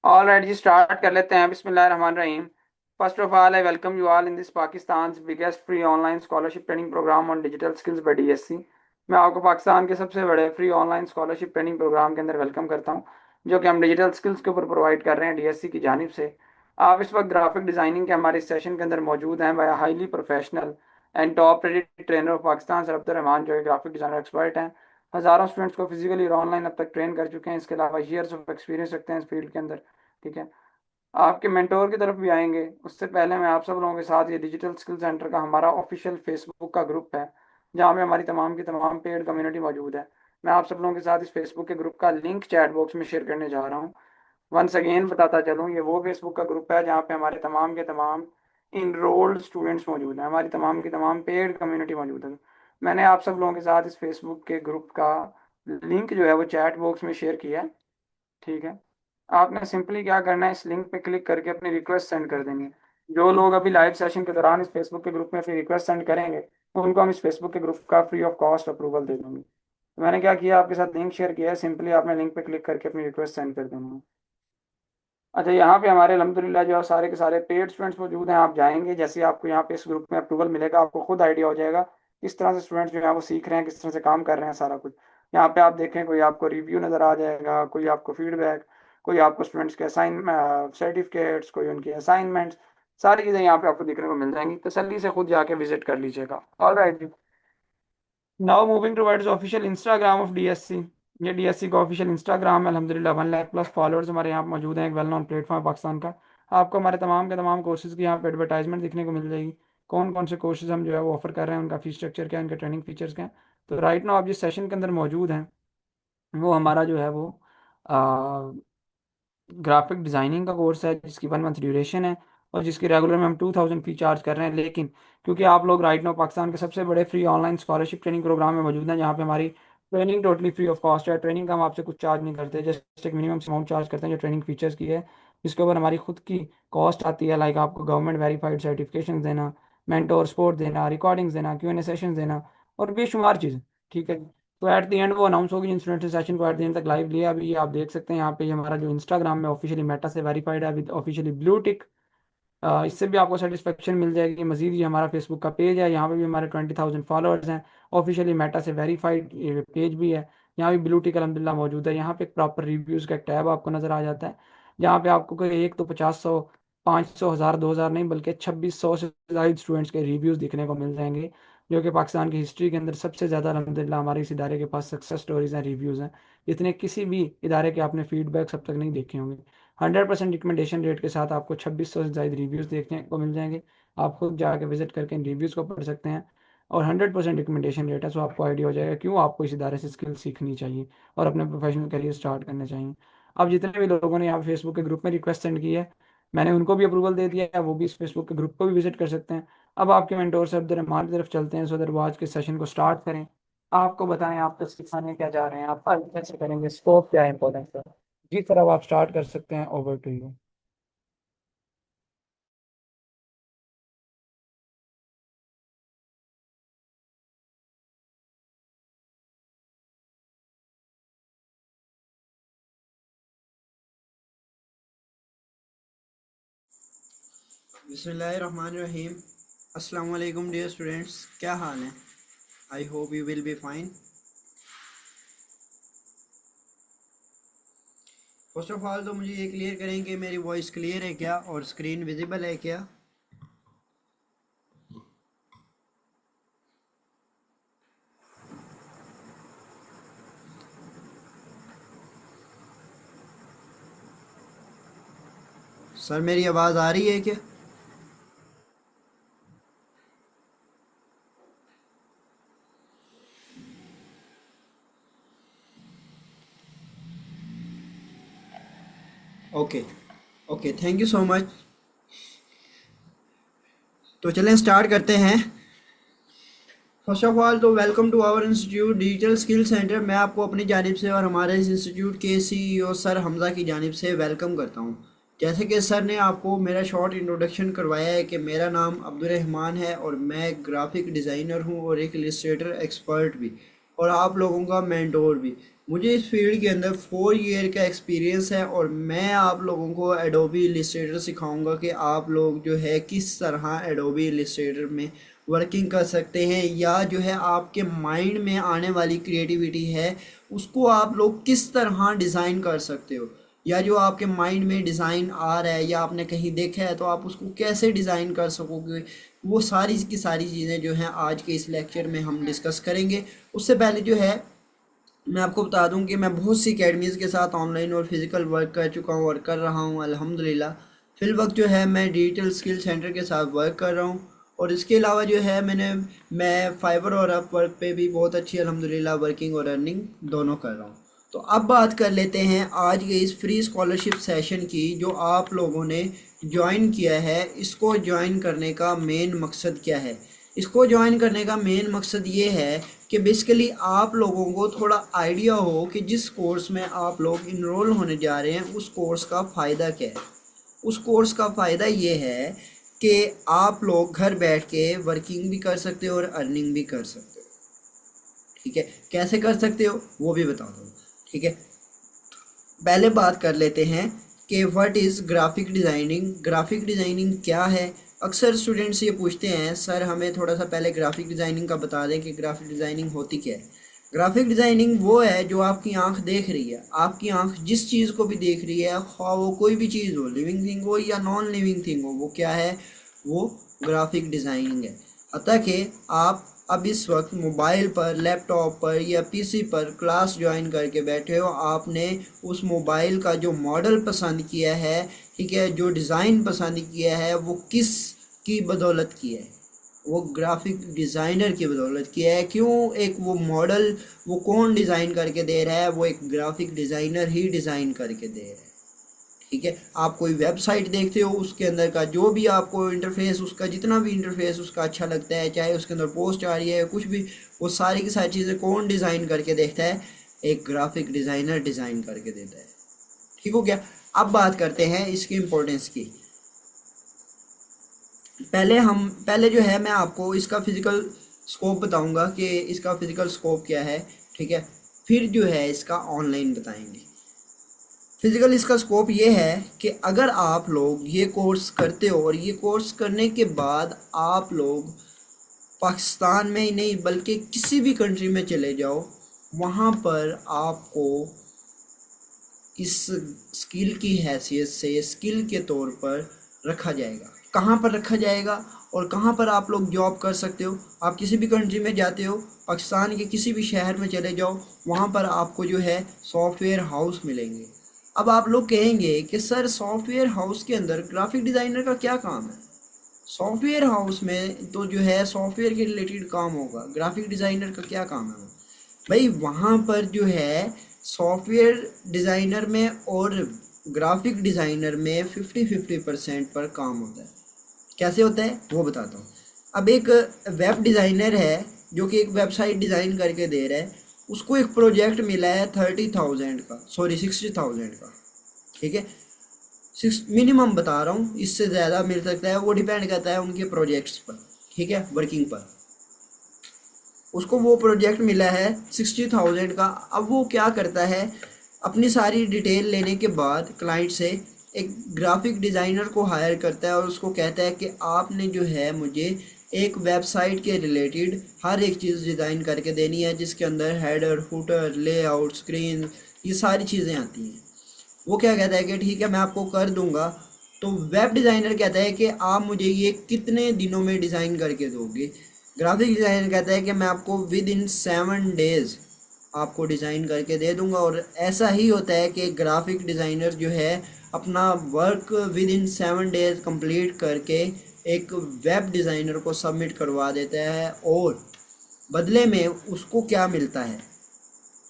All right जी, start कर लेते हैं। बिस्मिल्लाहिर्रहमानिर्रहीम। First of all I welcome you all in this Pakistan biggest free online scholarship training program on digital skills by DSC. मैं आपको पाकिस्तान के सबसे बड़े free online scholarship training program के अंदर वेलकम करता हूं, जो कि हम डिजिटल स्किल्स के ऊपर प्रोवाइड कर रहे हैं डीएससी की जानिब से। आप इस वक्त ग्राफिक डिजाइनिंग के हमारे सेशन के अंदर मौजूद हैं by highly professional and top rated trainer of Pakistan sir Abdul Rahman, जो कि ग्राफिक डिजाइनर एक्सपर्ट हैं। हज़ारों स्टूडेंट्स को फिजिकली और ऑनलाइन अब तक ट्रेन कर चुके हैं। इसके अलावा ईयर्स ऑफ एक्सपीरियंस रखते हैं इस फील्ड के अंदर। ठीक है। आपके मेंटोर की तरफ भी आएंगे, उससे पहले मैं आप सब लोगों के साथ ये डिजिटल स्किल सेंटर का हमारा ऑफिशियल फेसबुक का ग्रुप है, जहाँ पे हमारी तमाम की तमाम पेड कम्युनिटी मौजूद है। मैं आप सब लोगों के साथ इस फेसबुक के ग्रुप का लिंक चैट बॉक्स में शेयर करने जा रहा हूँ। वंस अगेन बताता चलूँ, ये वो फेसबुक का ग्रुप है जहाँ पे हमारे तमाम के तमाम इनरोल्ड स्टूडेंट्स मौजूद हैं, हमारी तमाम की तमाम पेड कम्युनिटी मौजूद है। मैंने आप सब लोगों के साथ इस फेसबुक के ग्रुप का लिंक जो है वो चैट बॉक्स में शेयर किया है। ठीक है। आपने सिंपली क्या करना है, इस लिंक पे क्लिक करके अपनी रिक्वेस्ट सेंड कर देंगे। जो लोग अभी लाइव सेशन के दौरान इस फेसबुक के ग्रुप में अपनी रिक्वेस्ट सेंड करेंगे, उनको हम इस फेसबुक के ग्रुप का फ्री ऑफ कॉस्ट अप्रूवल दे देंगे। तो मैंने क्या किया, आपके साथ लिंक शेयर किया है, सिंपली आपने लिंक पे क्लिक करके अपनी रिक्वेस्ट सेंड कर देनी है। अच्छा, यहाँ पे हमारे अल्हम्दुलिल्लाह जो है सारे के सारे पेड स्टूडेंट्स मौजूद हैं। आप जाएंगे, जैसे ही आपको यहाँ पे इस ग्रुप में अप्रूवल मिलेगा, आपको खुद आइडिया हो जाएगा किस तरह से स्टूडेंट्स जो है वो सीख रहे हैं, किस तरह से काम कर रहे हैं, सारा कुछ। यहाँ पे आप देखें, कोई आपको रिव्यू नज़र आ जाएगा, कोई आपको फीडबैक, कोई आपको स्टूडेंट्स के असाइन सर्टिफिकेट्स, कोई उनके असाइनमेंट्स, सारी चीज़ें यहाँ पे आपको देखने को मिल जाएंगी। तसल्ली से खुद जाके विजिट कर लीजिएगा। All right. Now moving towards official Instagram of DSC. ये डीएससी का ऑफिशियल इंस्टाग्राम है। अल्हम्दुलिल्लाह 1 लाख प्लस फॉलोअर्स हमारे यहाँ पे मौजूद हैं। एक वेल नोन प्लेटफॉर्म पाकिस्तान का। आपको हमारे तमाम के तमाम कोर्सेज की यहाँ पे एडवर्टाइजमेंट दिखने को मिल जाएगी। कौन कौन से कोर्सेज हम जो है वो ऑफर कर रहे हैं, उनका फीस स्ट्रक्चर क्या है, उनके ट्रेनिंग फीचर्स क्या हैं। तो राइट नाउ आप जिस सेशन के अंदर मौजूद हैं, वो हमारा जो है वो ग्राफिक डिज़ाइनिंग का कोर्स है, जिसकी 1 मंथ ड्यूरेशन है और जिसकी रेगुलर में हम 2000 फी चार्ज कर रहे हैं। लेकिन क्योंकि आप लोग राइट नाउ पाकिस्तान के सबसे बड़े free online scholarship training program में मौजूद हैं, जहाँ पे हमारी training totally free of cost है। ट्रेनिंग का हम आपसे कुछ चार्ज नहीं करते, जस्ट एक मिनिमम अमाउंट चार्ज करते हैं जो ट्रेनिंग फीचर्स की है, जिसके ऊपर हमारी खुद की कॉस्ट आती है। लाइक आपको गवर्नमेंट वेरीफाइड सर्टिफिकेशन देना, मेंटोर सपोर्ट देना, रिकॉर्डिंग्स देना, क्यू एन ए सेशन देना और बेशुमार चीज़ें। ठीक है। तो एट द एंड वो अनाउंस होगी जिन स्टूडेंट ने सेशन को एट द एंड तक लाइव लिया। अभी ये आप देख सकते हैं यहाँ पे, ये हमारा जो इंस्टाग्राम में ऑफिशियली मेटा से वेरीफाइड है विद ऑफिशियली ब्लू टिक। इससे भी आपको सेटिस्फेक्शन मिल जाएगी। मजीद ये हमारा फेसबुक का पेज है, यहाँ पे भी हमारे 20,000 फॉलोअर्स हैं। ऑफिशियली मेटा से वेरीफाइड पेज भी है। यहाँ भी ब्लू टिक अलहमदिल्ला मौजूद है। यहाँ पे एक प्रॉपर रिव्यूज़ का एक टैब आपको नज़र आ जाता है, जहाँ पे आपको कोई एक तो 50, 100, 500, 1000, 2000 नहीं, बल्कि 2600 से ज़्यादा स्टूडेंट्स के रिव्यूज़ दिखने को मिल जाएंगे, जो कि पाकिस्तान की हिस्ट्री के अंदर सबसे ज़्यादा अलहमदिल्ला हमारे इस इदारे के पास सक्सेस स्टोरीज हैं, रिव्यूज़ हैं। इतने किसी भी इदारे के आपने फीडबैक अब तक नहीं देखे होंगे। 100% रिकमेंडेशन रेट के साथ आपको 2600 से ज़्यादा रिव्यूज़ देखने को मिल जाएंगे। आप खुद जाके विजिट करके इन रिव्यूज़ को पढ़ सकते हैं। और 100% रिकमेंडेशन रेट है, सो आपको आइडिया हो जाएगा क्यों आपको इस इदारे से स्किल सीखनी चाहिए और अपने प्रोफेशनल करियर स्टार्ट करने चाहिए। अब जितने भी लोगों ने यहाँ फेसबुक के ग्रुप में रिक्वेस्ट सेंड की है, मैंने उनको भी अप्रूवल दे दिया है, वो भी इस फेसबुक के ग्रुप को भी विजिट कर सकते हैं। अब आपके मेंटोर से अब्दुल रहमान की तरफ चलते हैं, सो दैट वो आज के सेशन को स्टार्ट करें। आपको बताएं आप तो सिखाने क्या जा रहे हैं, आप कैसे करेंगे, स्कोप क्या है, इंपॉर्टेंस है। जी सर, अब आप स्टार्ट कर सकते हैं। Over to you. बिस्मिल्लाहिर्रहमानिर्रहीम। अस्सलाम वालेकुम डियर स्टूडेंट्स, क्या हाल है? I hope you will be fine. First of all तो मुझे ये क्लियर करें कि मेरी वॉइस क्लियर है क्या और स्क्रीन विजिबल है क्या? सर मेरी आवाज़ आ रही है क्या? Okay, okay, thank you so much. तो चलें स्टार्ट करते हैं। फर्स्ट ऑफ ऑल तो welcome to our institute digital skill centre. मैं आपको अपनी जानिब से और हमारे इस इंस्टीट्यूट के सीईओ सर हमज़ा की जानिब से वेलकम करता हूँ। जैसे कि सर ने आपको मेरा शॉर्ट इंट्रोडक्शन करवाया है कि मेरा नाम अब्दुल रहमान है और मैं ग्राफिक डिज़ाइनर हूँ और एक इलस्ट्रेटर एक्सपर्ट भी। और आप लोगों का मेंटोर भी। मुझे इस फील्ड के अंदर 4 ईयर का एक्सपीरियंस है और मैं आप लोगों को एडोबी इलस्ट्रेटर सिखाऊंगा कि आप लोग जो है किस तरह एडोबी इलस्ट्रेटर में वर्किंग कर सकते हैं, या जो है आपके माइंड में आने वाली क्रिएटिविटी है उसको आप लोग किस तरह डिज़ाइन कर सकते हो, या जो आपके माइंड में डिज़ाइन आ रहा है या आपने कहीं देखा है तो आप उसको कैसे डिज़ाइन कर सकोगे। वो सारी की सारी चीज़ें जो हैं आज के इस लेक्चर में हम डिस्कस करेंगे। उससे पहले जो है मैं आपको बता दूं कि मैं बहुत सी अकेडमीज़ के साथ ऑनलाइन और फिज़िकल वर्क कर चुका हूँ और कर रहा हूँ अल्हम्दुलिल्लाह। फिल वक्त जो है मैं डिजिटल स्किल सेंटर के साथ वर्क कर रहा हूँ, और इसके अलावा जो है मैं फाइवर और अपवर्क पे भी बहुत अच्छी अल्हम्दुलिल्लाह वर्किंग और अर्निंग दोनों कर रहा हूँ। तो अब बात कर लेते हैं आज के इस फ्री स्कॉलरशिप सेशन की जो आप लोगों ने ज्वाइन किया है। इसको ज्वाइन करने का मेन मकसद क्या है? इसको ज्वाइन करने का मेन मकसद ये है कि बेसिकली आप लोगों को थोड़ा आइडिया हो कि जिस कोर्स में आप लोग इनरोल होने जा रहे हैं उस कोर्स का फ़ायदा क्या है। उस कोर्स का फ़ायदा ये है कि आप लोग घर बैठ के वर्किंग भी कर सकते हो और अर्निंग भी कर सकते हो। ठीक है, कैसे कर सकते हो वो भी बता दो। ठीक है, पहले बात कर लेते हैं कि what is graphic designing. Graphic designing क्या है? अक्सर स्टूडेंट्स ये पूछते हैं सर हमें थोड़ा सा पहले ग्राफिक डिज़ाइनिंग का बता दें कि ग्राफिक डिज़ाइनिंग होती क्या है। ग्राफिक डिज़ाइनिंग वो है जो आपकी आंख देख रही है। आपकी आंख जिस चीज़ को भी देख रही है, ख्वाह वो कोई भी चीज़ हो, लिविंग थिंग हो या नॉन लिविंग थिंग हो, वो क्या है? वो ग्राफिक डिज़ाइनिंग है। अतः कि आप अब इस वक्त मोबाइल पर, लैपटॉप पर या पीसी पर क्लास ज्वाइन करके बैठे हो, आपने उस मोबाइल का जो मॉडल पसंद किया है, ठीक है, जो डिज़ाइन पसंद किया है, वो किस की बदौलत किया है? वो ग्राफिक डिज़ाइनर की बदौलत किया है। क्यों? एक वो मॉडल वो कौन डिज़ाइन करके दे रहा है? वो एक ग्राफिक डिज़ाइनर ही डिज़ाइन करके दे रहा है। ठीक है, आप कोई वेबसाइट देखते हो, उसके अंदर का जो भी आपको इंटरफेस, उसका जितना भी इंटरफेस उसका अच्छा लगता है, चाहे उसके अंदर पोस्ट आ रही है कुछ भी, वो सारी की सारी चीज़ें कौन डिज़ाइन करके देखता है? एक ग्राफिक डिज़ाइनर डिज़ाइन करके देता है। ठीक हो गया। अब बात करते हैं इसकी इम्पोर्टेंस की। पहले जो है मैं आपको इसका फिज़िकल स्कोप बताऊंगा कि इसका फिज़िकल स्कोप क्या है। ठीक है, फिर जो है इसका ऑनलाइन बताएंगे। फिज़िकल इसका स्कोप ये है कि अगर आप लोग ये कोर्स करते हो और ये कोर्स करने के बाद आप लोग पाकिस्तान में ही नहीं बल्कि किसी भी कंट्री में चले जाओ, वहाँ पर आपको इस स्किल की हैसियत से स्किल के तौर पर रखा जाएगा। कहाँ पर रखा जाएगा और कहाँ पर आप लोग जॉब कर सकते हो? आप किसी भी कंट्री में जाते हो, पाकिस्तान के किसी भी शहर में चले जाओ, वहाँ पर आपको जो है सॉफ्टवेयर हाउस मिलेंगे। अब आप लोग कहेंगे कि सर सॉफ्टवेयर हाउस के अंदर ग्राफिक डिज़ाइनर का क्या काम है? सॉफ्टवेयर हाउस में तो जो है सॉफ्टवेयर के रिलेटेड काम होगा, ग्राफिक डिज़ाइनर का क्या काम है? भाई वहाँ पर जो है सॉफ्टवेयर डिज़ाइनर में और ग्राफिक डिज़ाइनर में 50-50% पर काम होता है। कैसे होता है वो बताता हूँ। अब एक वेब डिज़ाइनर है जो कि एक वेबसाइट डिज़ाइन करके दे रहा है, उसको एक प्रोजेक्ट मिला है 30,000 का, सॉरी 60,000 का। ठीक है, मिनिमम बता रहा हूँ, इससे ज़्यादा मिल सकता है, वो डिपेंड करता है उनके प्रोजेक्ट्स पर। ठीक है, वर्किंग पर। उसको वो प्रोजेक्ट मिला है 60,000 का। अब वो क्या करता है, अपनी सारी डिटेल लेने के बाद क्लाइंट से एक ग्राफिक डिज़ाइनर को हायर करता है और उसको कहता है कि आपने जो है मुझे एक वेबसाइट के रिलेटेड हर एक चीज़ डिज़ाइन करके देनी है, जिसके अंदर हेडर, फुटर, लेआउट, स्क्रीन, ये सारी चीज़ें आती हैं। वो क्या कहता है कि ठीक है मैं आपको कर दूंगा। तो वेब डिज़ाइनर कहता है कि आप मुझे ये कितने दिनों में डिज़ाइन करके दोगे? ग्राफिक डिज़ाइनर कहता है कि मैं आपको विद इन 7 डेज़ आपको डिज़ाइन करके दे दूंगा। और ऐसा ही होता है कि ग्राफिक डिज़ाइनर जो है अपना work with in 7 days complete करके एक वेब डिज़ाइनर को सबमिट करवा देता है, और बदले में उसको क्या मिलता है?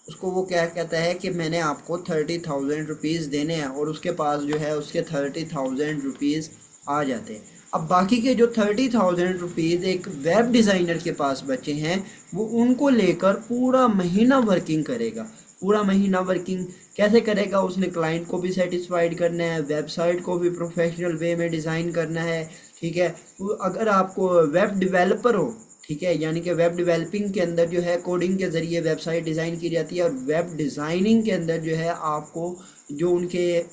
उसको वो क्या कहता है कि मैंने आपको 30,000 रुपीज़ देने हैं, और उसके पास जो है उसके 30,000 रुपीज़ आ जाते हैं। अब बाकी के जो 30,000 रुपीज़ एक वेब डिज़ाइनर के पास बचे हैं, वो उनको लेकर पूरा महीना वर्किंग करेगा। पूरा महीना वर्किंग कैसे करेगा? उसने क्लाइंट को भी सेटिस्फाइड करना है, वेबसाइट को भी प्रोफेशनल वे में डिज़ाइन करना है। ठीक है, तो अगर आपको वेब डेवलपर हो ठीक है, यानी कि वेब डेवलपिंग के अंदर जो है कोडिंग के ज़रिए वेबसाइट डिज़ाइन की जाती है, और वेब डिज़ाइनिंग के अंदर जो है आपको जो उनके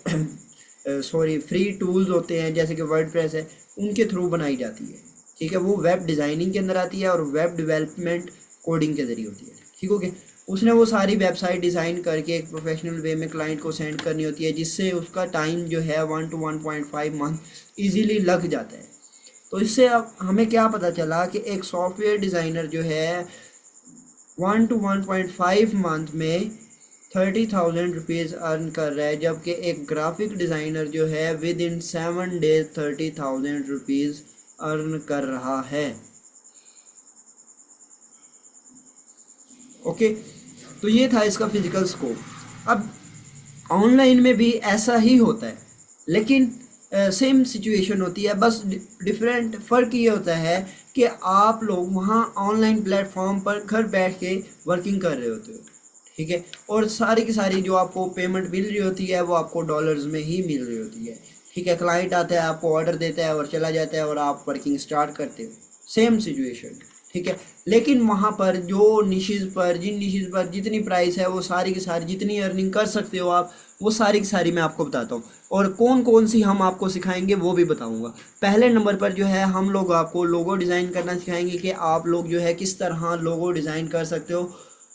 सॉरी फ्री टूल्स होते हैं जैसे कि वर्डप्रेस है, उनके थ्रू बनाई जाती है। ठीक है, वो वेब डिज़ाइनिंग के अंदर आती है, और वेब डेवलपमेंट कोडिंग के ज़रिए होती है। ठीक हो गया। उसने वो सारी वेबसाइट डिज़ाइन करके एक प्रोफेशनल वे में क्लाइंट को सेंड करनी होती है, जिससे उसका टाइम जो है 1 to 1.5 मंथ ईजीली लग जाता है। तो इससे अब हमें क्या पता चला कि एक सॉफ्टवेयर डिज़ाइनर जो है 1 to 1.5 मंथ में 30,000 रुपीज़ अर्न कर रहा है, जबकि एक ग्राफिक डिज़ाइनर जो है with in 7 days 30,000 rupees earn कर रहा है। ओके, तो ये था इसका फिजिकल स्कोप। अब ऑनलाइन में भी ऐसा ही होता है, लेकिन सेम सिचुएशन होती है, बस डिफरेंट फ़र्क ये होता है कि आप लोग वहाँ ऑनलाइन प्लेटफॉर्म पर घर बैठ के वर्किंग कर रहे होते हो। ठीक है, और सारी की सारी जो आपको पेमेंट मिल रही होती है वो आपको डॉलर्स में ही मिल रही होती है। ठीक है, क्लाइंट आता है, आपको ऑर्डर देता है और चला जाता है, और आप वर्किंग स्टार्ट करते हो। Same situation. ठीक है, लेकिन वहाँ पर जो निशेज़ पर जिन निशेज़ पर जितनी प्राइस है वो सारी की सारी जितनी अर्निंग कर सकते हो आप, वो सारी की सारी मैं आपको बताता हूँ, और कौन कौन सी हम आपको सिखाएंगे वो भी बताऊँगा। पहले नंबर पर जो है हम लोग आपको लोगो डिज़ाइन करना सिखाएंगे कि आप लोग जो है किस तरह लोगो डिज़ाइन कर सकते हो।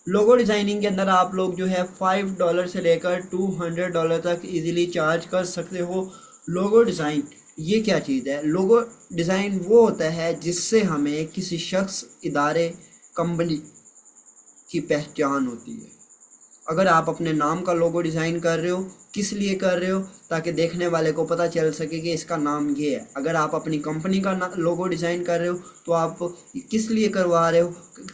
लोगो डिज़ाइनिंग के अंदर आप लोग जो है $5 से लेकर $200 तक इजीली चार्ज कर सकते हो। लोगो डिज़ाइन ये क्या चीज़ है? लोगो डिज़ाइन वो होता है जिससे हमें किसी शख्स, इदारे, कंपनी की पहचान होती है। अगर आप अपने नाम का लोगो डिज़ाइन कर रहे हो, किस लिए कर रहे हो? ताकि देखने वाले को पता चल सके कि इसका नाम ये है। अगर आप अपनी कंपनी का लोगो डिज़ाइन कर रहे हो तो आप किस लिए करवा रहे हो?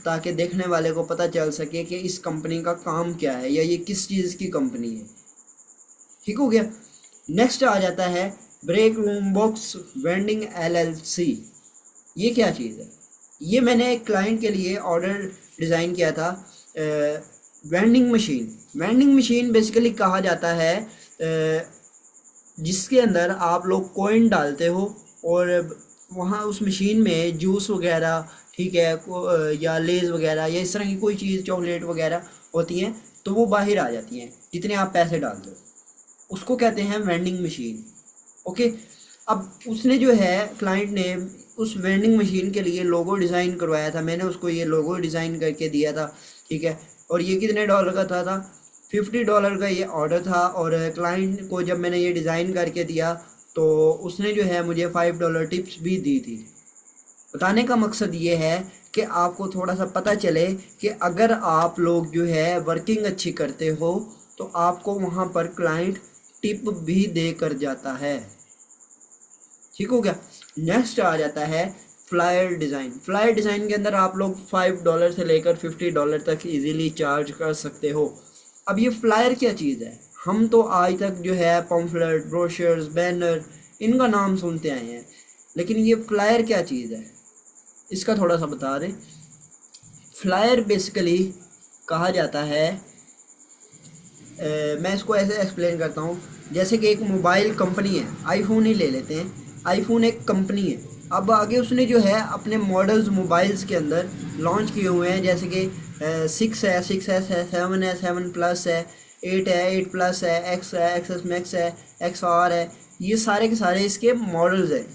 ताकि देखने वाले को पता चल सके कि इस कंपनी का काम क्या है, या ये किस चीज़ की कंपनी है। ठीक हो गया। नेक्स्ट आ जाता है break room box vending LLC। ये क्या चीज़ है? ये मैंने एक क्लाइंट के लिए ऑर्डर डिज़ाइन किया था। वेंडिंग मशीन बेसिकली कहा जाता है जिसके अंदर आप लोग कॉइन डालते हो, और वहाँ उस मशीन में जूस वगैरह, ठीक है, या लेज़ वगैरह या इस तरह की कोई चीज़, चॉकलेट वगैरह होती हैं, तो वो बाहर आ जाती हैं जितने आप पैसे डालते हो। उसको कहते हैं वेंडिंग मशीन। ओके, अब उसने जो है क्लाइंट ने उस वेंडिंग मशीन के लिए लोगो डिज़ाइन करवाया था। मैंने उसको ये लोगो डिज़ाइन करके दिया था। ठीक है, और ये कितने डॉलर का था $50 का ये ऑर्डर था। और क्लाइंट को जब मैंने ये डिज़ाइन करके दिया तो उसने जो है मुझे $5 टिप्स भी दी थी। बताने का मकसद ये है कि आपको थोड़ा सा पता चले कि अगर आप लोग जो है वर्किंग अच्छी करते हो तो आपको वहाँ पर क्लाइंट टिप भी दे कर जाता है। ठीक हो गया। नेक्स्ट आ जाता है फ्लायर डिज़ाइन के अंदर आप लोग $5 से लेकर $50 तक इजीली चार्ज कर सकते हो। अब ये फ्लायर क्या चीज़ है? हम तो आज तक जो है पम्फलेट, ब्रोशर्स, बैनर, इनका नाम सुनते आए हैं, लेकिन ये फ्लायर क्या चीज़ है इसका थोड़ा सा बता दें। फ्लायर बेसिकली कहा जाता है, मैं इसको ऐसे एक्सप्लेन करता हूँ, जैसे कि एक मोबाइल कंपनी है, आईफोन ही ले लेते हैं। आईफोन एक कंपनी है। अब आगे उसने जो है अपने मॉडल्स मोबाइल्स के अंदर लॉन्च किए हुए हैं, जैसे कि 6S है, 7 है, 8 है, 8 प्लस है, X है, XS मैक्स है, XR है। ये सारे के सारे इसके मॉडल्स हैं।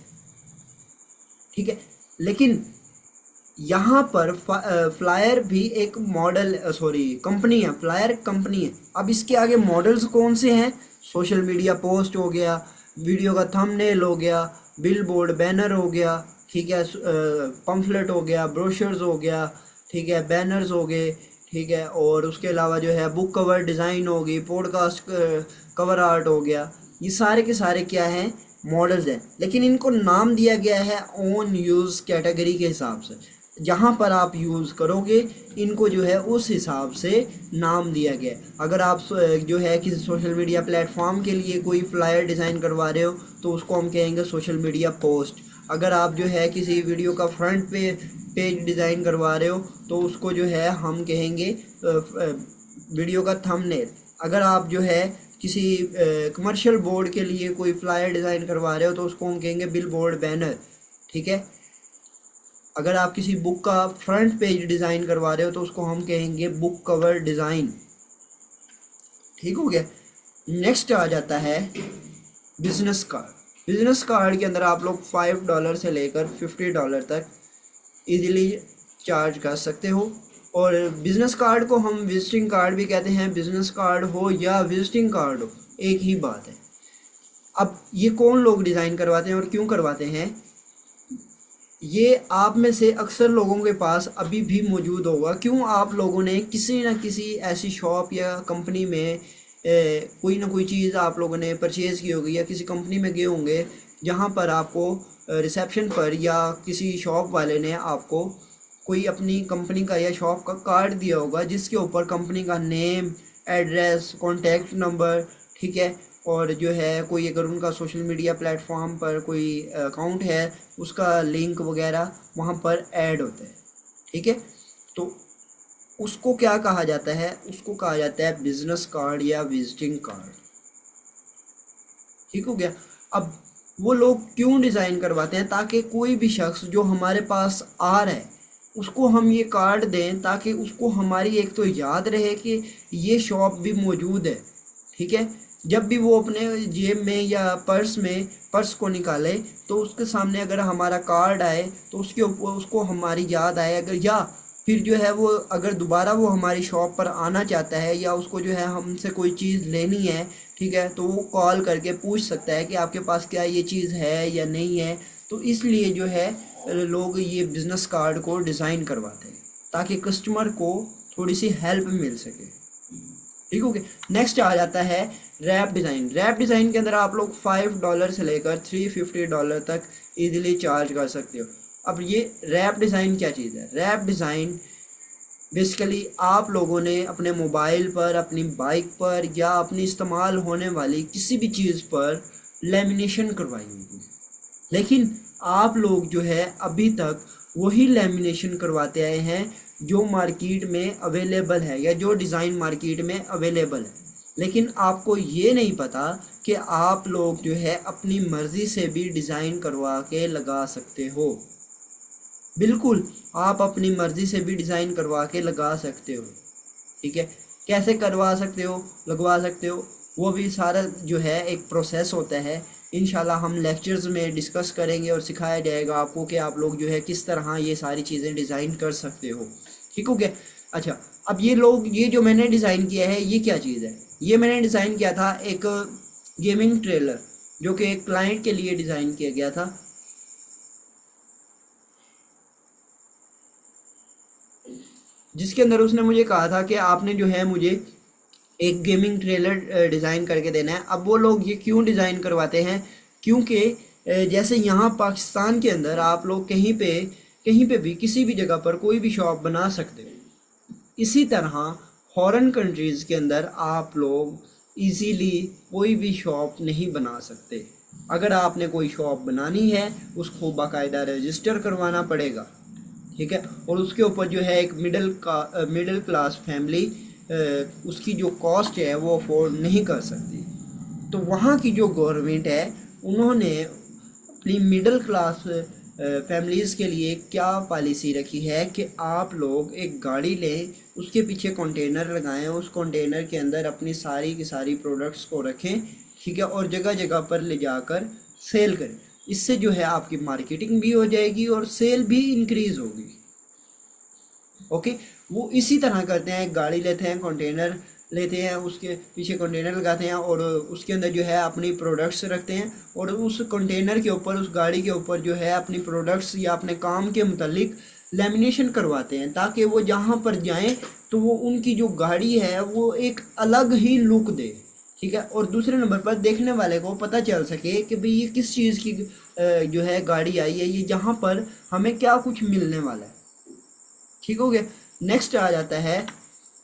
ठीक है, लेकिन यहाँ पर फ्लायर भी एक मॉडल कंपनी है। फ्लायर कंपनी है। अब इसके आगे मॉडल्स कौन से हैं? सोशल मीडिया पोस्ट हो गया, वीडियो का थंबनेल हो गया, बिलबोर्ड बैनर हो गया, ठीक है, पम्फलेट हो गया, ब्रोशर्स हो गया, ठीक है, बैनर्स हो गए, ठीक है, और उसके अलावा जो है बुक कवर डिज़ाइन होगी, पॉडकास्ट कवर आर्ट हो गया। ये सारे के सारे क्या हैं? मॉडल्स हैं, लेकिन इनको नाम दिया गया है ऑन यूज़ कैटेगरी के हिसाब से। जहाँ पर आप यूज़ करोगे इनको जो है उस हिसाब से नाम दिया गया है। अगर आप जो है किसी सोशल मीडिया प्लेटफॉर्म के लिए कोई फ्लायर डिज़ाइन करवा रहे हो तो उसको हम कहेंगे सोशल मीडिया पोस्ट। अगर आप जो है किसी वीडियो का फ्रंट पेज डिज़ाइन करवा रहे हो तो उसको जो है हम कहेंगे वीडियो का थंबनेल। अगर आप जो है किसी कमर्शियल बोर्ड के लिए कोई फ्लायर डिज़ाइन करवा रहे हो तो उसको हम कहेंगे बिल बोर्ड बैनर। ठीक है, अगर आप किसी बुक का फ्रंट पेज डिज़ाइन करवा रहे हो तो उसको हम कहेंगे बुक कवर डिज़ाइन। ठीक हो गया। नेक्स्ट आ जाता है बिजनेस कार्ड। बिजनेस कार्ड के अंदर आप लोग $5 से लेकर $50 तक इजीली चार्ज कर सकते हो। और बिजनेस कार्ड को हम विजिटिंग कार्ड भी कहते हैं। बिजनेस कार्ड हो या विजिटिंग कार्ड हो, एक ही बात है। अब ये कौन लोग डिज़ाइन करवाते हैं और क्यों करवाते हैं, ये आप में से अक्सर लोगों के पास अभी भी मौजूद होगा। क्यों, आप लोगों ने किसी न किसी ऐसी शॉप या कंपनी में कोई ना कोई चीज़ आप लोगों ने परचेज़ की होगी या किसी कंपनी में गए होंगे जहाँ पर आपको रिसेप्शन पर या किसी शॉप वाले ने आपको कोई अपनी कंपनी का या शॉप का कार्ड दिया होगा जिसके ऊपर कंपनी का नेम, एड्रेस, कॉन्टैक्ट नंबर, ठीक है, और जो है कोई अगर उनका सोशल मीडिया प्लेटफॉर्म पर कोई अकाउंट है उसका लिंक वगैरह वहाँ पर ऐड होता है। ठीक है, तो उसको क्या कहा जाता है, उसको कहा जाता है बिजनेस कार्ड या विजिटिंग कार्ड। ठीक हो गया। अब वो लोग क्यों डिज़ाइन करवाते हैं, ताकि कोई भी शख्स जो हमारे पास आ रहा है उसको हम ये कार्ड दें ताकि उसको हमारी एक तो याद रहे कि ये शॉप भी मौजूद है। ठीक है, जब भी वो अपने जेब में या पर्स को निकाले तो उसके सामने अगर हमारा कार्ड आए तो उसके ऊपर उसको हमारी याद आए, अगर या फिर जो है वो अगर दोबारा वो हमारी शॉप पर आना चाहता है या उसको जो है हमसे कोई चीज़ लेनी है, ठीक है, तो वो कॉल करके पूछ सकता है कि आपके पास क्या ये चीज़ है या नहीं है। तो इसलिए जो है लोग ये बिज़नेस कार्ड को डिज़ाइन करवाते हैं ताकि कस्टमर को थोड़ी सी हेल्प मिल सके। ठीक हो गया। नेक्स्ट आ जाता है रैप डिज़ाइन। रैप डिज़ाइन के अंदर आप लोग $5 से लेकर $350 तक इजीली चार्ज कर सकते हो। अब ये रैप डिज़ाइन क्या चीज़ है? रैप डिज़ाइन बेसिकली आप लोगों ने अपने मोबाइल पर, अपनी बाइक पर या अपनी इस्तेमाल होने वाली किसी भी चीज़ पर लेमिनेशन करवाई होगी, लेकिन आप लोग जो है अभी तक वही लेमिनेशन करवाते आए हैं जो मार्केट में अवेलेबल है या जो डिज़ाइन मार्केट में अवेलेबल है। लेकिन आपको ये नहीं पता कि आप लोग जो है अपनी मर्ज़ी से भी डिज़ाइन करवा के लगा सकते हो। बिल्कुल, आप अपनी मर्ज़ी से भी डिज़ाइन करवा के लगा सकते हो। ठीक है, कैसे करवा सकते हो, लगवा सकते हो, वो भी सारा जो है एक प्रोसेस होता है। इंशाल्लाह हम लेक्चर्स में डिस्कस करेंगे और सिखाया जाएगा आपको कि आप लोग जो है किस तरह ये सारी चीज़ें डिज़ाइन कर सकते हो। ठीक हो गया। अच्छा, अब ये जो मैंने डिज़ाइन किया है ये क्या चीज़ है? ये मैंने डिज़ाइन किया था एक गेमिंग ट्रेलर जो कि एक क्लाइंट के लिए डिज़ाइन किया गया था। जिसके अंदर उसने मुझे कहा था कि आपने जो है मुझे एक गेमिंग ट्रेलर डिज़ाइन करके देना है। अब वो लोग ये क्यों डिज़ाइन करवाते हैं, क्योंकि जैसे यहाँ पाकिस्तान के अंदर आप लोग कहीं पे भी किसी भी जगह पर कोई भी शॉप बना सकते हो, इसी तरह फॉरेन कंट्रीज़ के अंदर आप लोग इजीली कोई भी शॉप नहीं बना सकते। अगर आपने कोई शॉप बनानी है उसको बाकायदा रजिस्टर करवाना पड़ेगा। ठीक है, और उसके ऊपर जो है एक मिडिल क्लास फैमिली उसकी जो कॉस्ट है वो अफोर्ड नहीं कर सकती। तो वहाँ की जो गवर्नमेंट है उन्होंने अपनी मिडिल क्लास फैमिलीज़ के लिए क्या पॉलिसी रखी है कि आप लोग एक गाड़ी लें, उसके पीछे कंटेनर लगाएं, उस कंटेनर के अंदर अपनी सारी की सारी प्रोडक्ट्स को रखें, ठीक है, और जगह जगह पर ले जाकर सेल करें। इससे जो है आपकी मार्केटिंग भी हो जाएगी और सेल भी इंक्रीज़ होगी। ओके, वो इसी तरह करते हैं, एक गाड़ी लेते हैं, कंटेनर लेते हैं, उसके पीछे कंटेनर लगाते हैं और उसके अंदर जो है अपनी प्रोडक्ट्स रखते हैं और उस कंटेनर के ऊपर, उस गाड़ी के ऊपर जो है अपनी प्रोडक्ट्स या अपने काम के मुतालिक लेमिनेशन करवाते हैं ताकि वो जहाँ पर जाएं तो वो उनकी जो गाड़ी है वो एक अलग ही लुक दे। ठीक है, और दूसरे नंबर पर देखने वाले को पता चल सके कि भाई ये किस चीज़ की जो है गाड़ी आई है, ये जहाँ पर हमें क्या कुछ मिलने वाला है। ठीक हो गया। नेक्स्ट आ जाता है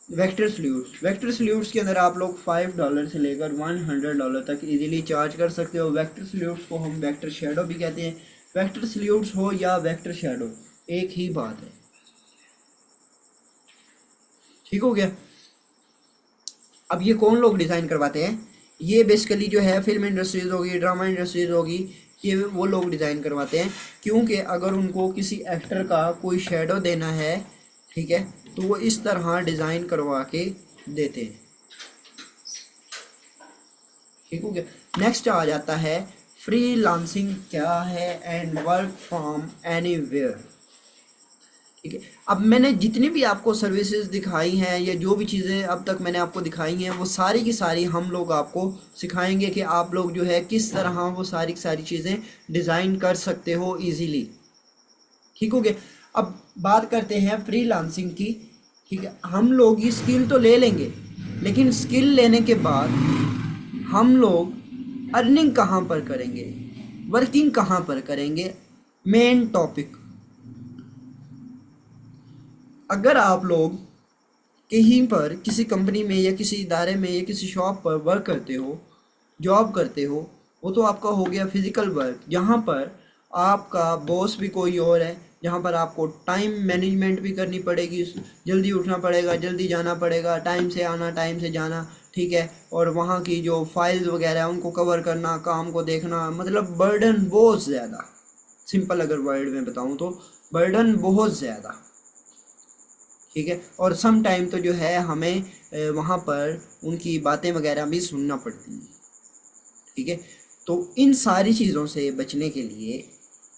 वेक्टर सल्यूट्स। वेक्टर सल्यूट्स के अंदर आप लोग $5 से लेकर $100 तक इजीली चार्ज कर सकते हो। वेक्टर सल्यूट्स को हम वेक्टर शेडो भी कहते हैं। वेक्टर सल्यूट्स हो या वेक्टर शेडो एक ही बात है। ठीक हो गया। अब ये कौन लोग डिज़ाइन करवाते हैं? ये बेसिकली जो है फिल्म इंडस्ट्रीज़ होगी, ड्रामा इंडस्ट्रीज़ होगी, ये वो लोग डिज़ाइन करवाते हैं, क्योंकि अगर उनको किसी एक्टर का कोई शेडो देना है, ठीक है, तो वो इस तरह डिज़ाइन करवा के देते हैं। ठीक हो गया। नेक्स्ट आ जाता है फ्रीलांसिंग क्या है एंड वर्क फ्रॉम एनीवेयर। ठीक है, अब मैंने जितनी भी आपको सर्विसेज दिखाई हैं या जो भी चीज़ें अब तक मैंने आपको दिखाई हैं वो सारी की सारी हम लोग आपको सिखाएंगे कि आप लोग जो है किस तरह वो सारी की सारी चीज़ें डिज़ाइन कर सकते हो इजीली। ठीक हो गया। अब बात करते हैं फ्रीलांसिंग की। ठीक है, हम लोग ये स्किल तो ले लेंगे, लेकिन स्किल लेने के बाद हम लोग अर्निंग कहाँ पर करेंगे, वर्किंग कहाँ पर करेंगे, मेन टॉपिक। अगर आप लोग कहीं पर किसी कंपनी में या किसी इदारे में या किसी शॉप पर वर्क करते हो, जॉब करते हो, वो तो आपका हो गया फिजिकल वर्क, जहाँ पर आपका बॉस भी कोई और है, जहाँ पर आपको टाइम मैनेजमेंट भी करनी पड़ेगी, जल्दी उठना पड़ेगा, जल्दी जाना पड़ेगा, टाइम से आना, टाइम से जाना। ठीक है, और वहाँ की जो फाइल्स वगैरह है उनको कवर करना, काम को देखना, मतलब बर्डन बहुत ज़्यादा। सिंपल अगर वर्ड में बताऊँ तो बर्डन बहुत ज़्यादा। ठीक है, और सम टाइम तो जो है हमें वहाँ पर उनकी बातें वगैरह भी सुनना पड़ती हैं। ठीक है, तो इन सारी चीज़ों से बचने के लिए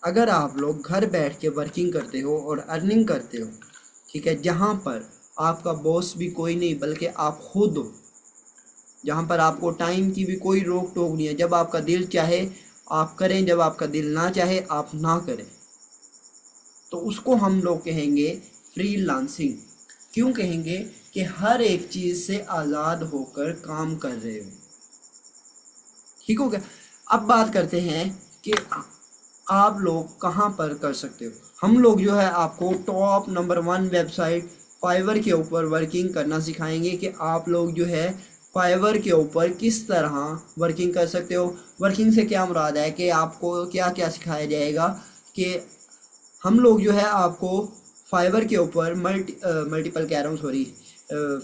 अगर आप लोग घर बैठ के वर्किंग करते हो और अर्निंग करते हो, ठीक है, जहाँ पर आपका बॉस भी कोई नहीं बल्कि आप खुद हो, जहाँ पर आपको टाइम की भी कोई रोक टोक नहीं है, जब आपका दिल चाहे आप करें, जब आपका दिल ना चाहे आप ना करें, तो उसको हम लोग कहेंगे फ्रीलांसिंग। क्यों कहेंगे? कि हर एक चीज़ से आज़ाद होकर काम कर रहे हो। ठीक हो गया। अब बात करते हैं कि आप लोग कहाँ पर कर सकते हो। हम लोग जो है आपको टॉप नंबर 1 वेबसाइट फाइवर के ऊपर वर्किंग करना सिखाएंगे कि आप लोग जो है फाइवर के ऊपर किस तरह वर्किंग कर सकते हो। वर्किंग से क्या मुराद है कि आपको क्या क्या सिखाया जाएगा कि हम लोग जो है आपको फाइवर के ऊपर मल्टीपल कह रहा हूँ, सॉरी,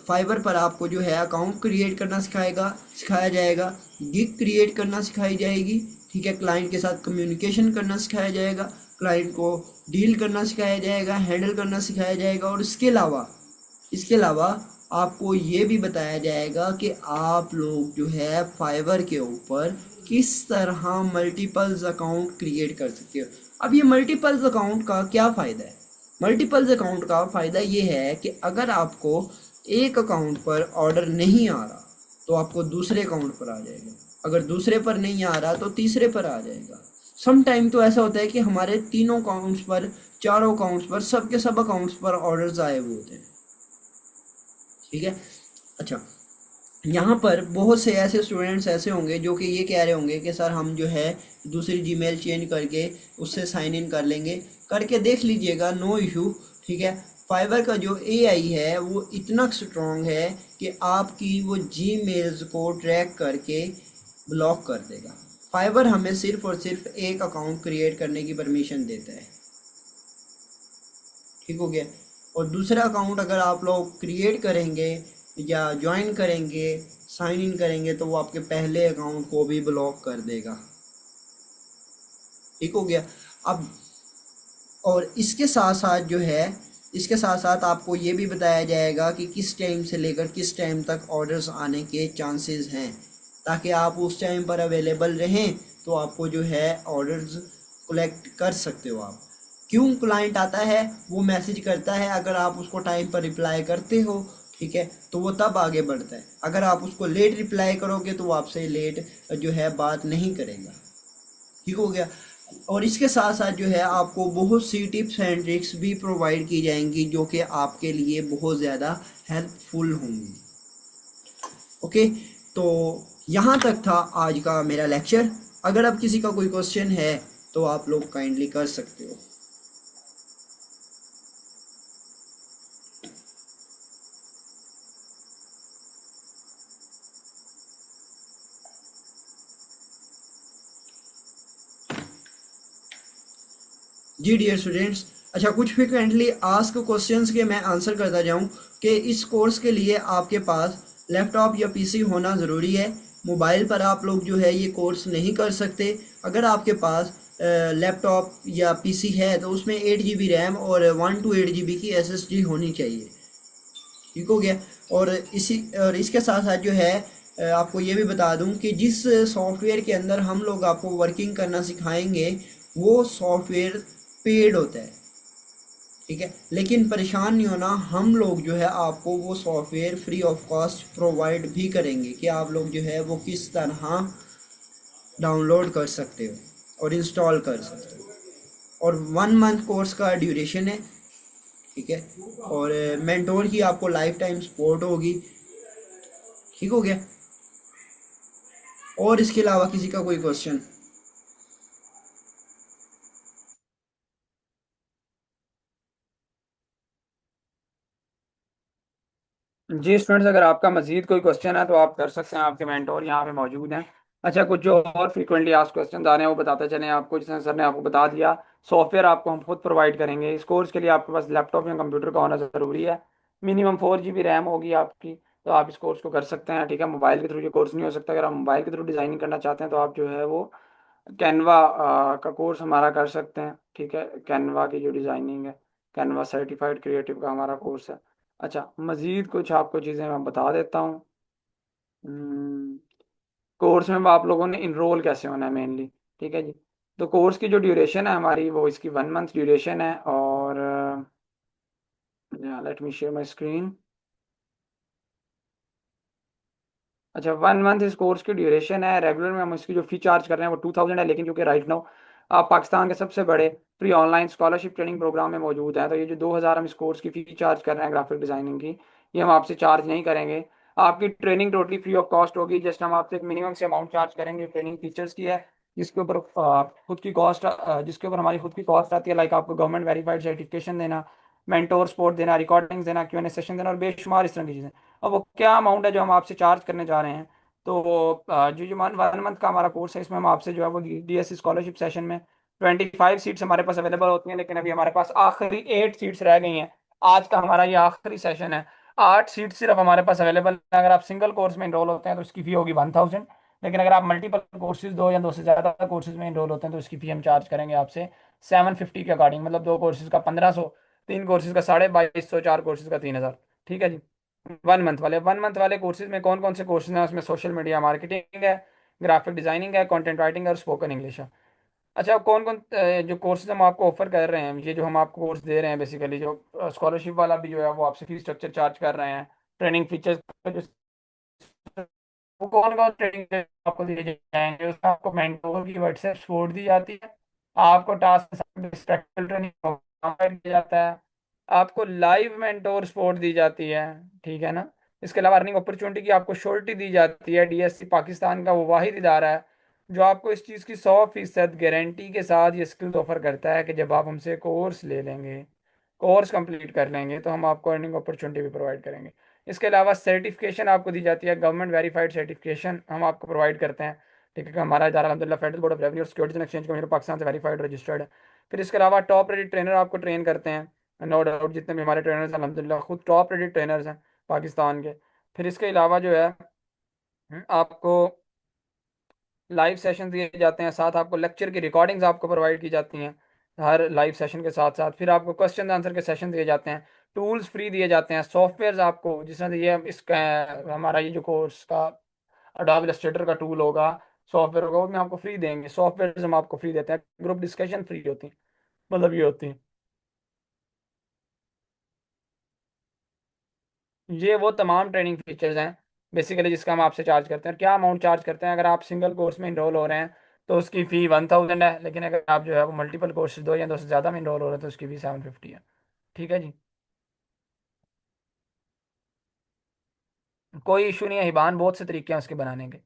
फाइवर पर आपको जो है अकाउंट क्रिएट करना सिखाया जाएगा, गिग क्रिएट करना सिखाई जाएगी। ठीक है, क्लाइंट के साथ कम्युनिकेशन करना सिखाया जाएगा, क्लाइंट को डील करना सिखाया जाएगा, हैंडल करना सिखाया जाएगा। और इसके अलावा आपको ये भी बताया जाएगा कि आप लोग जो है फाइवर के ऊपर किस तरह मल्टीपल्स अकाउंट क्रिएट कर सकते हो। अब ये मल्टीपल्स अकाउंट का क्या फ़ायदा है? मल्टीपल्स अकाउंट का फ़ायदा ये है कि अगर आपको एक अकाउंट पर ऑर्डर नहीं आ रहा तो आपको दूसरे अकाउंट पर आ जाएगा, अगर दूसरे पर नहीं आ रहा तो तीसरे पर आ जाएगा। सम टाइम तो ऐसा होता है कि हमारे तीनों अकाउंट्स पर, चारों अकाउंट्स पर, सब के सब अकाउंट्स पर ऑर्डर्स आए हुए होते हैं। ठीक है, अच्छा, यहाँ पर बहुत से ऐसे स्टूडेंट्स ऐसे होंगे जो कि ये कह रहे होंगे कि सर हम जो है दूसरी जीमेल चेंज करके उससे साइन इन कर लेंगे। करके देख लीजिएगा, नो इशू। ठीक है, फाइवर का जो एआई है वो इतना स्ट्रॉन्ग है कि आपकी वो जीमेल्स को ट्रैक करके ब्लॉक कर देगा। फाइवर हमें सिर्फ और सिर्फ एक अकाउंट क्रिएट करने की परमिशन देता है। ठीक हो गया। और दूसरा अकाउंट अगर आप लोग क्रिएट करेंगे या ज्वाइन करेंगे, साइन इन करेंगे, तो वो आपके पहले अकाउंट को भी ब्लॉक कर देगा। ठीक हो गया। अब और इसके साथ साथ जो है, इसके साथ साथ आपको ये भी बताया जाएगा कि किस टाइम से लेकर किस टाइम तक ऑर्डर्स आने के चांसेस हैं, ताकि आप उस टाइम पर अवेलेबल रहें तो आपको जो है ऑर्डर्स कलेक्ट कर सकते हो आप। क्यों क्लाइंट आता है, वो मैसेज करता है, अगर आप उसको टाइम पर रिप्लाई करते हो, ठीक है, तो वो तब आगे बढ़ता है। अगर आप उसको लेट रिप्लाई करोगे तो वो आपसे लेट जो है बात नहीं करेगा। ठीक हो गया। और इसके साथ साथ जो है आपको बहुत सी टिप्स एंड ट्रिक्स भी प्रोवाइड की जाएंगी जो कि आपके लिए बहुत ज़्यादा हेल्पफुल होंगी। ओके, तो यहाँ तक था आज का मेरा लेक्चर। अगर अब किसी का कोई क्वेश्चन है तो आप लोग काइंडली कर सकते हो। जी डियर स्टूडेंट्स, अच्छा, कुछ फ्रिक्वेंटली आस्क क्वेश्चंस के मैं आंसर करता जाऊं कि इस कोर्स के लिए आपके पास लैपटॉप या पीसी होना ज़रूरी है। मोबाइल पर आप लोग जो है ये कोर्स नहीं कर सकते। अगर आपके पास लैपटॉप या पीसी है तो उसमें 8 GB रैम और 1 to 8 GB की एसएसडी होनी चाहिए। ठीक हो गया। और इसके साथ साथ जो है आपको ये भी बता दूं कि जिस सॉफ्टवेयर के अंदर हम लोग आपको वर्किंग करना सिखाएंगे वो सॉफ्टवेयर पेड होता है। ठीक है, लेकिन परेशान नहीं होना, हम लोग जो है आपको वो software free of cost provide भी करेंगे कि आप लोग जो है वो किस तरह डाउनलोड कर सकते हो और इंस्टॉल कर सकते हो। और 1 मंथ कोर्स का ड्यूरेशन है। ठीक है। और मेंटोर की आपको लाइफ टाइम सपोर्ट होगी। ठीक हो गया। और इसके अलावा किसी का कोई क्वेश्चन? जी स्टूडेंट्स, अगर आपका मजीद कोई क्वेश्चन है तो आप कर सकते हैं, आपके मेंटोर यहाँ पे मौजूद हैं। अच्छा, कुछ जो और फ्रीक्वेंटली आस्क क्वेश्चन आ रहे हैं वो बताते चलें आपको। जैसे सर ने आपको बता दिया, सॉफ्टवेयर आपको हम खुद प्रोवाइड करेंगे। इस कोर्स के लिए आपके पास लैपटॉप या कंप्यूटर का होना ज़रूरी है। मिनिमम 4 GB रैम होगी आपकी, तो आप इस कोर्स को कर सकते हैं। ठीक है, मोबाइल के थ्रू ये कोर्स नहीं हो सकता। अगर आप मोबाइल के थ्रू डिज़ाइनिंग करना चाहते हैं तो आप जो है वो कैनवा का कोर्स हमारा कर सकते हैं। ठीक है, कैनवा की जो डिज़ाइनिंग है, कैनवा सर्टिफाइड क्रिएटिव का हमारा कोर्स है। अच्छा, मज़ीद कुछ आपको चीज़ें मैं बता देता हूँ। कोर्स में आप लोगों ने इनरोल कैसे होना है मेनली। ठीक है जी। तो कोर्स की जो ड्यूरेशन है हमारी, वो इसकी 1 मंथ ड्यूरेशन है। और let me share my screen. अच्छा, 1 मंथ इस कोर्स की ड्यूरेशन है। रेगुलर में हम इसकी जो फी चार्ज कर रहे हैं वो 2000 है, लेकिन क्योंकि राइट नाउ आप पाकिस्तान के सबसे बड़े free online scholarship training program में मौजूद हैं, तो ये जो 2000 हम इस कोर्स की फ़ी चार्ज कर रहे हैं ग्राफिक डिज़ाइनिंग की, ये हम आपसे चार्ज नहीं करेंगे। आपकी training totally free of cost होगी। जस्ट हम आपसे एक मिनिमम से अमाउंट चार्ज करेंगे ट्रेनिंग फीचर्स की है, जिसके ऊपर खुद की कॉस्ट, जिसके ऊपर हमारी खुद की कॉस्ट आती है। लाइक आपको गवर्नमेंट वेरीफाइड सर्टिफिकेशन देना, मेंटोर सपोर्ट देना, रिकॉर्डिंग्स देना, Q&A सेशन देना और बेशुमार इस तरह की चीज़ें। अब वो क्या अमाउंट है जो हम आपसे चार्ज करने जा रहे हैं, तो जो 1 मंथ का हमारा कोर्स है, इसमें हम आपसे जो है वो DSC स्कॉलरशिप सेशन में 25 सीट्स हमारे पास अवेलेबल होती हैं, लेकिन अभी हमारे पास आखिरी 8 सीट्स रह गई हैं। आज का हमारा ये आखिरी सेशन है। 8 सीट सिर्फ हमारे पास अवेलेबल है। अगर आप सिंगल कोर्स में इनरोल होते हैं तो इसकी फ़ी होगी 1000, लेकिन अगर आप मल्टीपल कोर्सेज, दो या दो से ज़्यादा कोर्सेज में इनरोल होते हैं तो इसकी फ़ी हम चार्ज करेंगे आपसे 750 के अकॉर्डिंग। मतलब दो कोर्सेज का 1500, तीन कोर्सेज का 2250, चार कोर्सेज का 3000। ठीक है जी। 1 मंथ वाले कोर्सेज में कौन कौन से कोर्सेज हैं? उसमें सोशल मीडिया मार्केटिंग है, ग्राफिक डिजाइनिंग है, कंटेंट राइटिंग है और स्पोकन इंग्लिश है। अच्छा, कौन कौन जो कोर्सेज हम आपको ऑफर कर रहे हैं, ये जो हम आपको कोर्स दे रहे हैं, बेसिकली जो स्कॉलरशिप वाला भी जो है वो आपसे फी स्ट्रक्चर चार्ज कर रहे हैं, ट्रेनिंग फीचर्स, वो कौन कौन ट्रेनिंग आपको दिए जाएंगे? उसमें आपको मेंटोर की व्हाट्सएप सपोर्ट दी जाती है, आपको टास्क ट्रेनिंग प्रोवाइड किया जाता है, आपको लाइव मेंटोर सपोर्ट दी जाती है। ठीक है ना। इसके अलावा अर्निंग अपॉर्चुनिटी की आपको श्योरिटी दी जाती है। DSC पाकिस्तान का वो वाहिद इदारा है जो आपको इस चीज़ की 100% गारंटी के साथ ये स्किल्स ऑफर करता है कि जब आप हमसे कोर्स ले लेंगे, कोर्स कंप्लीट कर लेंगे, तो हम आपको अर्निंग अपॉर्चुनिटी भी प्रोवाइड करेंगे। इसके अलावा सर्टिफिकेशन आपको दी जाती है, गवर्नमेंट वेरीफाइड सर्टिफिकेशन हम आपको प्रोवाइड करते हैं। ठीक है, हमारा इदारा अलहमदिल्ला फेडरल बोर्ड ऑफ रेवेन्यू और securities and exchange commission Pakistan से वेरीफाइड रजिस्टर्ड है। फिर इसके अलावा टॉप रेटेड ट्रेनर आपको ट्रेन करते हैं, नो डाउट। जितने भी हमारे ट्रेनर्स हैं अलहमदिल्ला खुद टॉप रेटेड ट्रेनर्स हैं पाकिस्तान के। फिर इसके अलावा जो है आपको लाइव सेशन दिए जाते हैं, साथ आपको लेक्चर की रिकॉर्डिंग्स आपको प्रोवाइड की जाती हैं हर लाइव सेशन के साथ साथ। फिर आपको क्वेश्चन आंसर के सेशन दिए जाते हैं, टूल्स फ्री दिए जाते हैं, सॉफ्टवेयर्स आपको, जिस तरह से ये इसका हमारा ये जो कोर्स का अडोब इलस्ट्रेटर का टूल होगा, सॉफ्टवेयर होगा, वो भी आपको फ्री देंगे। सॉफ्टवेयर हम आपको फ्री देते हैं, ग्रुप डिस्कशन फ्री होती है। मतलब ये होती है, ये वो तमाम ट्रेनिंग फीचर्स हैं बेसिकली जिसका हम आपसे चार्ज करते हैं। और क्या अमाउंट चार्ज करते हैं? अगर आप सिंगल कोर्स में इनरोल हो रहे हैं तो उसकी फ़ी 1000 है, लेकिन अगर आप जो है वो मल्टीपल कोर्सेज, दो या दो से ज़्यादा में इनरोल हो रहे हैं तो उसकी फ़ी 750 है। ठीक है जी। कोई इशू नहीं है हिबान, बहुत से तरीके हैं उसके बनाने के,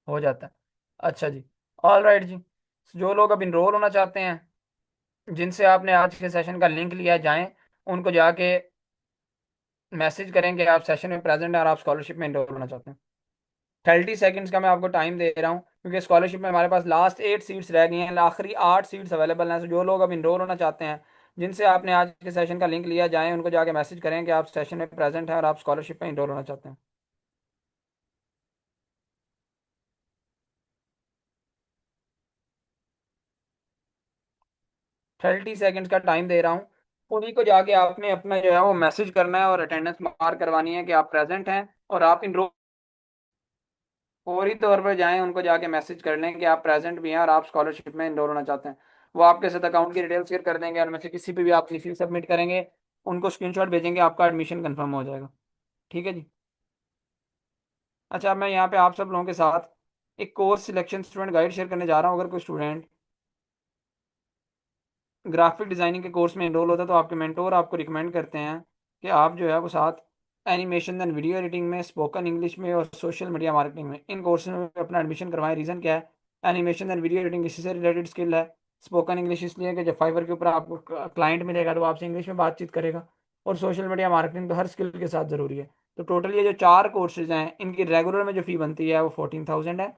हो जाता है। अच्छा जी। ऑल राइट जी। जो लोग अब इनरोल होना चाहते हैं, जिनसे आपने आज के सेशन का लिंक लिया है, जाएं उनको जाके मैसेज करें कि आप सेशन में प्रेजेंट हैं और आप स्कॉलरशिप में इनरोल होना चाहते हैं। 30 सेकेंड्स का मैं आपको टाइम दे रहा हूँ, क्योंकि स्कॉलरशिप में हमारे पास लास्ट 8 सीट्स रह गई हैं, आखिरी 8 सीट्स अवेलेबल हैं। तो जो लोग अब इनरोल होना चाहते हैं, जिनसे आपने आज के सेशन का लिंक लिया, जाएं उनको जाके मैसेज करें कि आप सेशन में प्रेजेंट हैं और आप स्कॉलरशिप में इनरोल होना चाहते हैं। 30 सेकेंड्स का टाइम दे रहा हूँ। उन्हीं को जाके आपने अपना जो है वो मैसेज करना है और अटेंडेंस मार्क करवानी है कि आप प्रेजेंट हैं, और आप इनरोल फौरी तौर पर जाएं, उनको जाके मैसेज कर लें कि आप प्रेजेंट भी हैं और आप स्कॉलरशिप में इनरोल होना चाहते हैं। वो आपके साथ अकाउंट की डिटेल शेयर कर देंगे, और उनमें से किसी पे भी आप फीस सबमिट करेंगे, उनको स्क्रीनशॉट भेजेंगे, आपका एडमिशन कंफर्म हो जाएगा। ठीक है जी। अच्छा, अब मैं यहाँ पे आप सब लोगों के साथ एक course selection student guide share करने जा रहा हूँ। अगर कोई स्टूडेंट ग्राफिक डिजाइनिंग के कोर्स में एनरोल होता है तो आपके मेंटोर आपको रिकमेंड करते हैं कि आप जो है वो साथ एनिमेशन एंड वीडियो एडिटिंग में, स्पोकन इंग्लिश में और सोशल मीडिया मार्केटिंग में, इन कोर्स में अपना एडमिशन करवाएं। रीज़न क्या है? एनिमेशन एंड वीडियो एडिटिंग इसी से रिलेटेड स्किल है। स्पोकन इंग्लिश इसलिए कि जब फाइवर के ऊपर आपको क्लाइंट मिलेगा तो वो आपसे इंग्लिश में बातचीत करेगा। और सोशल मीडिया मार्केटिंग तो हर स्किल के साथ ज़रूरी है। तो टोटल ये जो 4 कोर्सेज हैं, इनकी रेगुलर में जो फ़ी बनती है वो 14,000 है।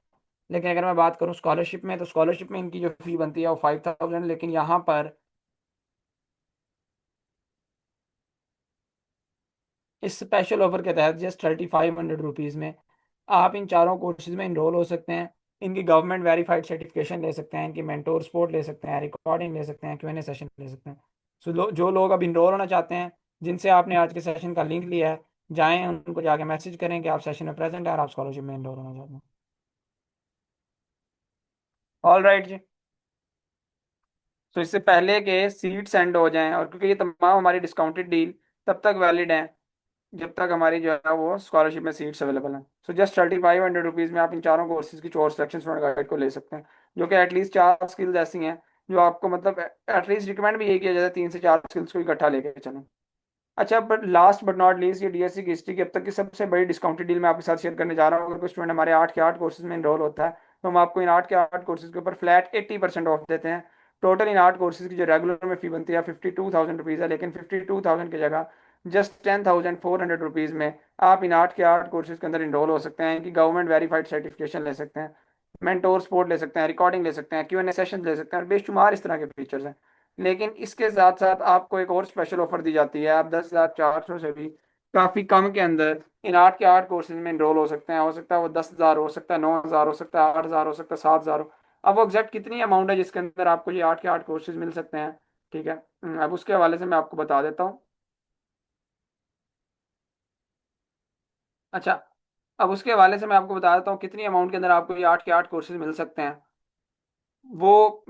लेकिन अगर मैं बात करूँ स्कॉलरशिप में, तो स्कॉलरशिप में इनकी जो फ़ी बनती है वो 5,000। लेकिन यहाँ पर इस स्पेशल ऑफर के तहत जस्ट 3,500 रुपीज़ में आप इन 4 कोर्सेज में इनरोल हो सकते हैं। इनकी गवर्नमेंट वेरीफाइड सर्टिफिकेशन ले सकते हैं, इनकी मेंटोर सपोर्ट ले सकते हैं, रिकॉर्डिंग ले सकते हैं, क्यूएनए सेशन ले सकते हैं। सो जो लोग अब इनरोल होना चाहते हैं, जिनसे आपने आज के सेशन का लिंक लिया है, जाएं उनको जाके मैसेज करें कि आप सेशन में प्रेजेंट हैं और आप स्कॉलरशिप में इनरोल होना चाहते हैं। ऑल राइट जी। तो इससे पहले के सीट सेंड हो जाएं, और क्योंकि ये तमाम हमारी डिस्काउंटेड डील तब तक वैलिड है जब तक हमारी जो है वो स्कॉलरशिप में सीट्स अवेलेबल हैं। सो जस्ट 3,500 रुपीज़ में आप इन 4 कोर्सेज की कोर्स सिलेक्शन स्टूडेंट गाइड को ले सकते हैं, जो कि एटलीस्ट 4 स्किल्स ऐसी हैं जो आपको मतलब एटलीस्ट रिकमेंड भी यही किया जाता है 3 से 4 स्किल्स को इकट्ठा लेके चलें। अच्छा, but last but not least, ये डीएससी की हिस्ट्री की अब तक की सबसे बड़ी डिस्काउंटेड डील मैं आपके साथ शेयर करने जा रहा हूँ। अगर कोई स्टूडेंट हमारे 8 के 8 कोर्सेज में इनरोल होता है तो हम आपको इन 8 के 8 कोर्सेज के ऊपर फ्लैट 80% ऑफ देते हैं। टोटल इन 8 कोर्सेज की जो रेगुलर में फी बनती है 52,000 रुपीज़ है, लेकिन 52,000 की जगह जस्ट 10,400 रुपीज़ में आप इन 8 के 8 कोर्सेज के अंदर इनरोल हो सकते हैं। इनकी गवर्नमेंट वेरीफाइड सर्टिफिकेशन ले सकते हैं, मेंटोर सपोर्ट ले सकते हैं, रिकॉर्डिंग ले सकते हैं, क्यूएनए सेशन ले सकते हैं, और बेशुमार इस तरह के फीचर्स हैं। लेकिन इसके साथ साथ आपको एक और स्पेशल ऑफर दी जाती है। आप 10,400 से भी काफ़ी कम के अंदर इन 8 के 8 कोर्सेज में इनरोल हो सकते हैं। हो सकता है वो 10,000, हो सकता है 9,000, हो सकता है 8,000, हो सकता है 7,000 हो। अब वो एग्जैक्ट कितनी अमाउंट है जिसके अंदर आपको ये 8 के 8 कोर्सेज मिल सकते हैं, ठीक है, अब उसके हवाले से मैं आपको बता देता हूँ। अच्छा, अब उसके हवाले से मैं आपको बता देता हूँ कितनी अमाउंट के अंदर आपको ये 8 के 8 कोर्सेज मिल सकते हैं। वो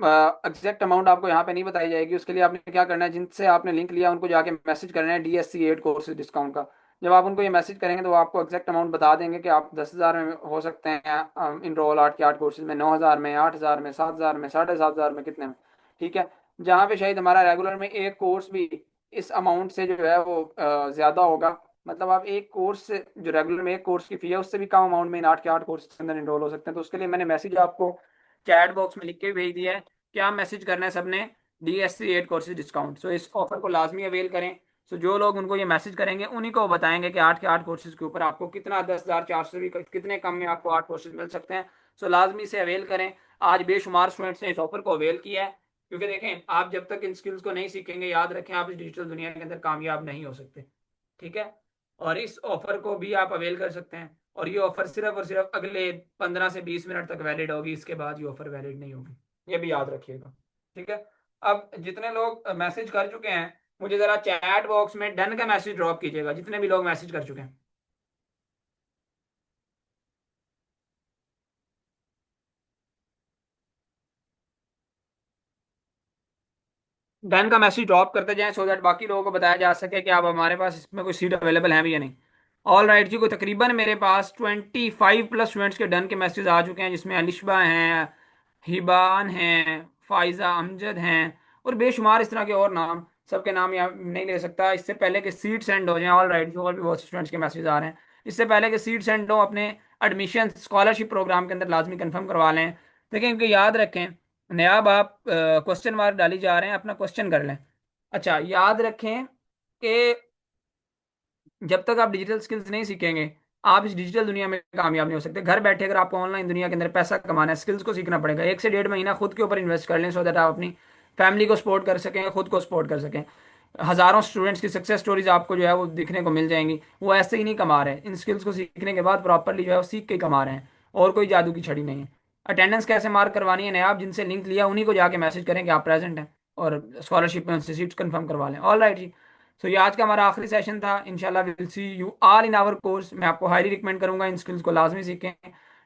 एग्जैक्ट अमाउंट आपको यहाँ पे नहीं बताई जाएगी। उसके लिए आपने क्या करना है, जिनसे आपने लिंक लिया उनको जाके मैसेज करना है DSC 8 कोर्सेज डिस्काउंट का। जब आप उनको ये मैसेज करेंगे तो वो आपको एग्जैक्ट अमाउंट बता देंगे कि आप 10,000 में हो सकते हैं इनरोल, 8 के 8 कोर्सेज में, 9,000 में, 8,000 में, 7,000 में, 7,500 में, कितने में। ठीक है। जहाँ पे शायद हमारा रेगुलर में एक कोर्स भी इस अमाउंट से जो है वो ज़्यादा होगा। मतलब आप एक कोर्स से, जो रेगुलर में एक कोर्स की फी है, उससे भी कम अमाउंट में इन 8 के 8 कोर्स के अंदर इनरोल हो सकते हैं। तो उसके लिए मैंने मैसेज आपको चैट बॉक्स में लिख के भेज दिया है। क्या मैसेज करना है सबने? DSC 8 courses discount. सो इस ऑफर को लाजमी अवेल करें। सो जो लोग उनको ये मैसेज करेंगे उन्हीं को बताएंगे कि 8 के 8 कोर्सेज के ऊपर आपको कितना, 10,400 भी कितने कम में आपको 8 कोर्सेज मिल सकते हैं। सो लाजमी से अवेल करें। आज बेशुमार स्टूडेंट्स ने इस ऑफर को अवेल किया है, क्योंकि देखें, आप जब तक इन स्किल्स को नहीं सीखेंगे, याद रखें, आप इस डिजिटल दुनिया के अंदर कामयाब नहीं हो सकते। ठीक है। और इस ऑफर को भी आप अवेल कर सकते हैं, और ये ऑफर सिर्फ और सिर्फ अगले 15 से 20 मिनट तक वैलिड होगी। इसके बाद ये ऑफर वैलिड नहीं होगी, ये भी याद रखिएगा। ठीक है। अब जितने लोग मैसेज कर चुके हैं, मुझे जरा चैट बॉक्स में डन का मैसेज ड्रॉप कीजिएगा, जितने भी लोग मैसेज कर चुके हैं। डन का मैसेज ड्रॉप करते जाएं, सो दैट बाकी लोगों को बताया जा सके कि अब हमारे पास इसमें कोई सीट अवेलेबल है भी या नहीं। ऑल राइट जी, को तकरीबन मेरे पास 25+ स्टूडेंट्स के डन के मैसेज आ चुके हैं, जिसमें अलिशबा हैं, हिबान हैं, फाइजा, अमजद हैं, और बेशुमार इस तरह के और नाम। सबके नाम यहाँ नहीं ले सकता। इससे पहले कि सीट सेंड हो जाए, ऑल राइट, और भी बहुत स्टूडेंट्स के मैसेज आ रहे हैं। इससे पहले कि सीट सेंड हो, अपने एडमिशन स्कॉलरशिप प्रोग्राम के अंदर लाजमी कंफर्म करवा लें। लेकिन इनको याद रखें, नयाब आप क्वेश्चन मार्क डाली जा रहे हैं, अपना क्वेश्चन कर लें। अच्छा, याद रखें कि जब तक आप डिजिटल स्किल्स नहीं सीखेंगे, आप इस डिजिटल दुनिया में कामयाब नहीं हो सकते। घर बैठे अगर आपको ऑनलाइन दुनिया के अंदर पैसा कमाना है, स्किल्स को सीखना पड़ेगा। 1 से 1.5 महीना खुद के ऊपर इन्वेस्ट कर लें, सो दैट आप अपनी फैमिली को सपोर्ट कर सकें, खुद को सपोर्ट कर सकें। हजारों स्टूडेंट्स की सक्सेस स्टोरीज आपको जो है वो दिखने को मिल जाएंगी। वो ऐसे ही नहीं कमा रहे हैं, इन स्किल्स को सीखने के बाद प्रॉपरली जो है वो सीख के ही कमा रहे हैं, और कोई जादू की छड़ी नहीं है। अटेंडेंस कैसे मार्क करवानी है, नया आप जिनसे लिंक लिया उन्हीं को जाके मैसेज करें कि आप प्रेजेंट हैं। और स्कॉलरशिप में उनसे सीट्स कंफर्म करवा लें। ऑल राइट जी। सो ये आज का हमारा आखिरी सेशन था। इंशाल्लाह will see you all in our course. मैं आपको हाईली रिकमेंड करूंगा इन स्किल्स को लाजमी सीखें।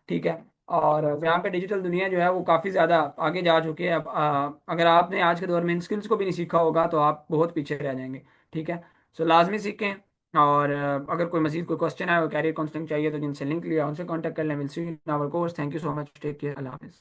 ठीक है। और यहाँ पे डिजिटल दुनिया जो है वो काफ़ी ज़्यादा आगे जा चुकी है। अब अगर आपने आज के दौर में इन स्किल्स को भी नहीं सीखा होगा तो आप बहुत पीछे रह जाएंगे। ठीक है। सो लाजमी सीखें। और अगर कोई मजीद कोई क्वेश्चन है, कैरियर काउंसलिंग चाहिए, तो जिनसे लिंक लिया उनसे कॉन्टैक्ट कर लें। Will see you in our course. Thank you so much. Take care. अल्लाह हाफिज़।